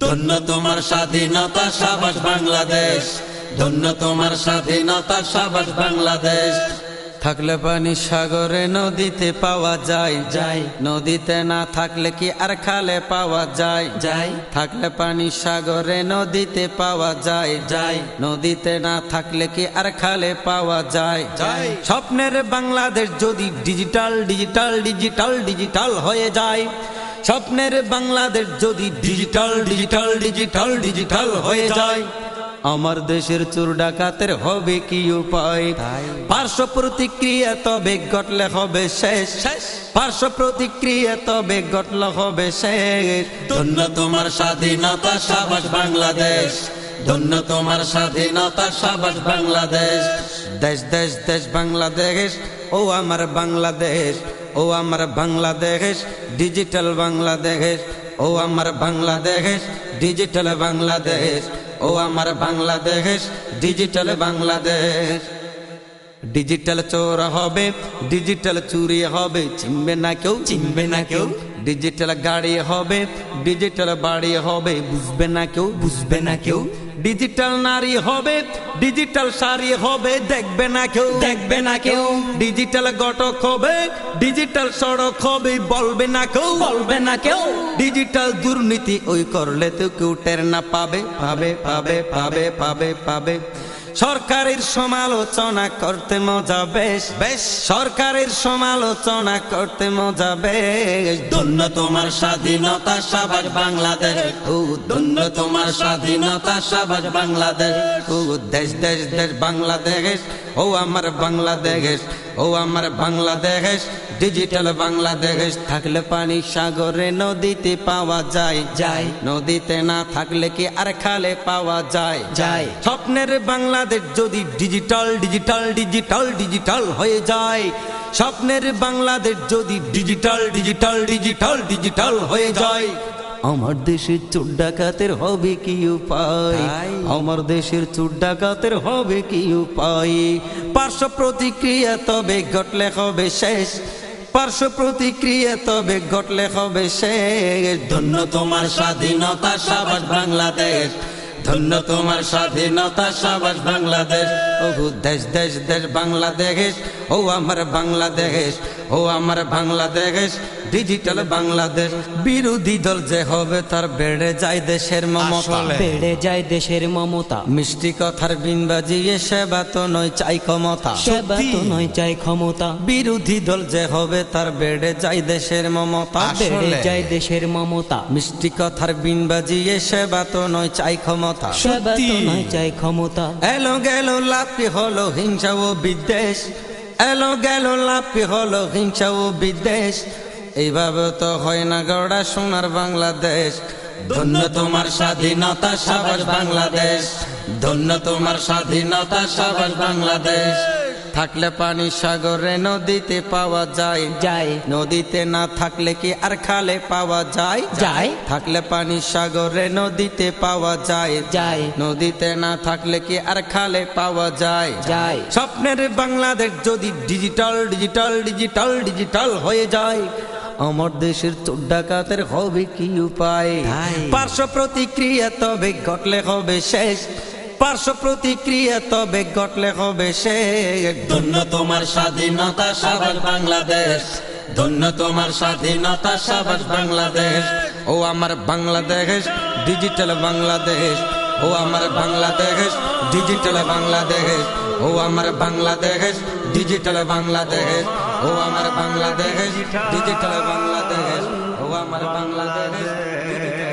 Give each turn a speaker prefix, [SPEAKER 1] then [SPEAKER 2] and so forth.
[SPEAKER 1] ধন্য তোমার স্বাধীনতা, সাবাস বাংলাদেশ। ধন্য তোমার স্বাধীনতা, সাবাস বাংলাদেশ।
[SPEAKER 2] থাকলে পানি সাগরে নদীতে পাওয়া যায়, যায়। নদীতে না থাকলে কি আর খালে পাওয়া যায়, যায়। থাকলে পানি সাগরে নদীতে পাওয়া যায়, যায়। নদীতে না থাকলে কি আর খালে পাওয়া যায়, যায়। স্বপ্নের বাংলাদেশ যদি ডিজিটাল ডিজিটাল ডিজিটাল ডিজিটাল হয়ে যায়, স্বপ্নের বাংলাদেশ যদি ডিজিটাল ডিজিটাল ডিজিটাল ডিজিটাল হয়ে যায়, আমার দেশের চোর ডাকাতের হবে কি উপায়? পার্শ্ব প্রতিক্রিয়া তবে ঘটলে হবে শেষ, পার্শ্ব প্রতিক্রিয়া তবে ঘটলে হবে শেষ।
[SPEAKER 1] ধন্য তোমার স্বাধীনতা, সাবাস বাংলাদেশ। ধন্য তোমার স্বাধীনতা, সাবাস বাংলাদেশ।
[SPEAKER 2] দেশ দেশ দেশ বাংলাদেশ, ও আমার বাংলাদেশ, ও আমার বাংলাদেশ, ডিজিটাল বাংলাদেশ। ও আমার বাংলাদেশ, ডিজিটাল বাংলাদেশ। ও আমার বাংলাদেশ, ডিজিটাল বাংলাদেশ। ডিজিটাল চোর হবে, ডিজিটাল চুরি হবে, চিনবে না কেউ, চিনবে না কেউ। ডিজিটাল গাড়ি হবে, ডিজিটাল বাড়ি হবে, বুঝবে না কেউ, বুঝবে না কেউ। ডিজিটাল নারী হবে, ডিজিটাল শাড়ি হবে, দেখবে না কেউ, দেখবে না কেউ। ডিজিটাল ঘটক হবে, ডিজিটাল সড়ক হবে, বলবে না কেউ, বলবে না কেউ। ডিজিটাল দুর্নীতি ওই করলে তো কেউ টের না পাবে, পাবে পাবে পাবে পাবে পাবে। সরকারের সমালোচনা করতে মজা বেশ, বেশ। সরকারের সমালোচনা করতে মজা বেশ।
[SPEAKER 1] ধন্য তোমার স্বাধীনতা, সাবাস বাংলাদেশ।
[SPEAKER 2] ও
[SPEAKER 1] ধন্য তোমার স্বাধীনতা, সাবাস বাংলাদেশ।
[SPEAKER 2] ও দেশ দেশ দেশ বাংলাদেশ, ও আমার বাংলাদেশ, ও আমার বাংলাদেশ, ডিজিটাল বাংলাদেশ। থাকলে পানি সাগরে নদীতে পাওয়া যায়, যায়। নদীতে না থাকলে কি আর খালে পাওয়া যায়, যায়। স্বপ্নের বাংলাদেশ যদি ডিজিটাল ডিজিটাল ডিজিটাল ডিজিটাল হয়ে যায়, স্বপ্নের বাংলাদেশ যদি ডিজিটাল ডিজিটাল ডিজিটাল ডিজিটাল হয়ে যায়, আমার দেশের চোর ডাকাতের হবে কি উপায়? আমার দেশের চোর ডাকাতের হবে কি উপায়? পার্শ্ব প্রতিক্রিয়া তবে ঘটলে হবে শেষ, পার্শ্ব প্রতিক্রিয়া তবে ঘটলে হবে শেষ।
[SPEAKER 1] ধন্য তোমার স্বাধীনতা, সাবাস বাংলাদেশ। ধন্য তোমার স্বাধীনতা, সাবাস বাংলাদেশ।
[SPEAKER 2] ও দেশ দেশ দেশ বাংলাদেশ, ও আমার বাংলাদেশ, ও আমার বাংলাদেশ, ডিজিটাল বাংলাদেশ। বিরোধী দল যে হবে তার বেড়ে যায় দেশের মমতা,
[SPEAKER 3] বেড়ে যায় দেশের মমতা।
[SPEAKER 2] মিষ্টি কথার বিন বাজিয়ে সেবা তো নয় চাই ক্ষমতা,
[SPEAKER 3] সেবা তো নয় চাই ক্ষমতা।
[SPEAKER 2] বিরোধী দল যে হবে তার বেড়ে যায় দেশের মমতা,
[SPEAKER 3] বেড়ে যায় দেশের মমতা।
[SPEAKER 2] মিষ্টি কথার বিন বাজিয়ে সেবা তো নয় চাই ক্ষমতা,
[SPEAKER 3] সেবা তো নয় চাই ক্ষমতা।
[SPEAKER 2] এলো গেল লাপি হলো হিংসা ও বিদ্বেষ, এলো গেল লাপি হলো হিংসা ও বিদ্বেষ। এইভাবে তো হয় না গড়া সোনার বাংলাদেশ।
[SPEAKER 1] ধন্য তোমার স্বাধীনতা, সাবাস বাংলাদেশ। ধন্য তোমার স্বাধীনতা, সাবাস বাংলাদেশ।
[SPEAKER 2] থাকলে পানি সাগরে নদীতে পাওয়া যায়, যায়। নদীতে না থাকলে কি আর খালে পাওয়া যায়, যায়। থাকলে পানি সাগরে নদীতে পাওয়া যায়, যায়। নদীতে না থাকলে কি আর খালে পাওয়া যায়, যায়। স্বপ্নের বাংলাদেশ যদি ডিজিটাল ডিজিটাল ডিজিটাল ডিজিটাল হয়ে যায়, আমার দেশের চোর ডাকাতের হবে কি উপায়? পার্শ্ব প্রতিক্রিয়া তবে ঘটলে হবে শেষ, পার্শ্ব প্রতিক্রিয়া তবে ঘটলে হবে শেষ।
[SPEAKER 1] ধন্য তোমার স্বাধীনতা, সাবাস বাংলাদেশ। ধন্য তোমার স্বাধীনতা, সাবাস বাংলাদেশ।
[SPEAKER 2] ও আমার বাংলাদেশ, ডিজিটাল বাংলাদেশ। ও আমার বাংলাদেশ, ডিজিটাল বাংলাদেশ। ও আমার বাংলাদেশ, ডিজিটাল বাংলাদেশ। ও আমার বাংলাদেশ, ডিজিটাল বাংলাদেশ। ও আমার বাংলাদেশ, ডিজিটাল